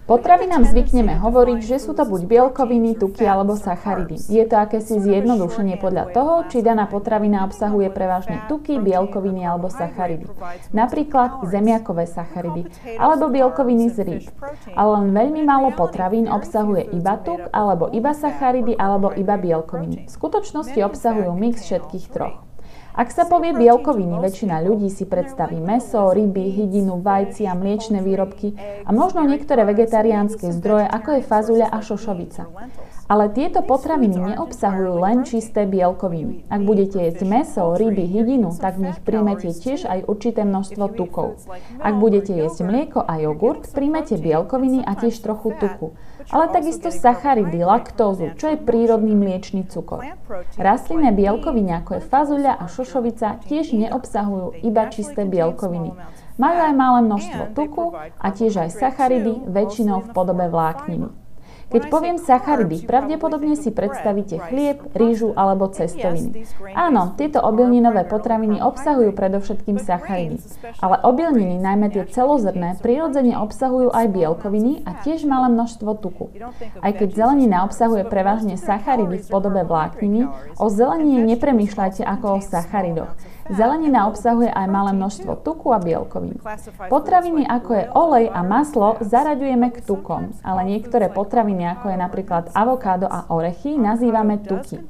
Potravinám zvykneme hovoriť, že sú to buď bielkoviny, tuky alebo sacharidy. Je to akési zjednodušenie podľa toho, či daná potravina obsahuje prevažne tuky, bielkoviny alebo sacharidy. Napríklad zemiakové sacharidy alebo bielkoviny z rýb. Ale len veľmi málo potravín obsahuje iba tuk alebo iba sacharidy alebo iba bielkoviny. V skutočnosti obsahujú mix všetkých troch. Ak sa povie bielkoviny, väčšina ľudí si predstaví mäso, ryby, hydinu, vajcia, mliečne výrobky a možno niektoré vegetariánske zdroje, ako je fazuľa a šošovica. Ale tieto potraviny neobsahujú len čisté bielkoviny. Ak budete jesť mäso, ryby, hydinu, tak v nich príjmete tiež aj určité množstvo tukov. Ak budete jesť mlieko a jogurt, príjmete bielkoviny a tiež trochu tuku. Ale takisto sacharidy, laktózu, čo je prírodný mliečny cukor. Rastlinné bielkoviny, ako je fazuľa a šošovica, tiež neobsahujú iba čisté bielkoviny. Majú aj malé množstvo tuku a tiež aj sacharidy, väčšinou v podobe vlákniny. Keď poviem sacharidy, pravdepodobne si predstavíte chlieb, rýžu alebo cestoviny. Áno, tieto obilninové potraviny obsahujú predovšetkým sacharidy. Ale obilniny, najmä tie celozrné, prirodzene obsahujú aj bielkoviny a tiež malé množstvo tuku. Aj keď zelenina obsahuje prevažne sacharidy v podobe vlákniny, o zelenine nepremýšľajte ako o sacharidoch. Zelenina obsahuje aj malé množstvo tuku a bielkovín. Potraviny ako je olej a maslo zaraďujeme k tukom, ale niektoré potraviny ako je napríklad avokádo a orechy nazývame tuky.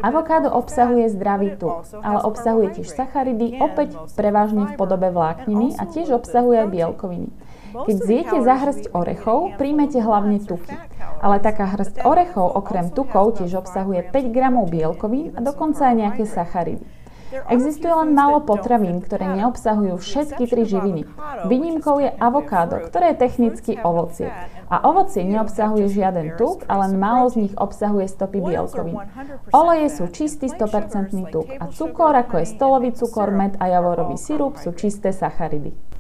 Avokádo obsahuje zdravý tuk, ale obsahuje tiež sacharidy, opäť prevažne v podobe vlákniny a tiež obsahuje aj bielkoviny. Keď zjete za hŕsť orechov, príjmete hlavne tuky. Ale taká hŕsť orechov okrem tukov tiež obsahuje 5 gramov bielkovín a dokonca aj nejaké sacharidy. Existuje len málo potravín, ktoré neobsahujú všetky tri živiny. Výnimkou je avokádo, ktoré je technicky ovocie. A ovocie neobsahuje žiaden tuk, a len málo z nich obsahuje stopy bielkovín. Oleje sú čistý 100% tuk a cukor, ako je stolový cukor, med a javorový sirup, sú čisté sacharidy.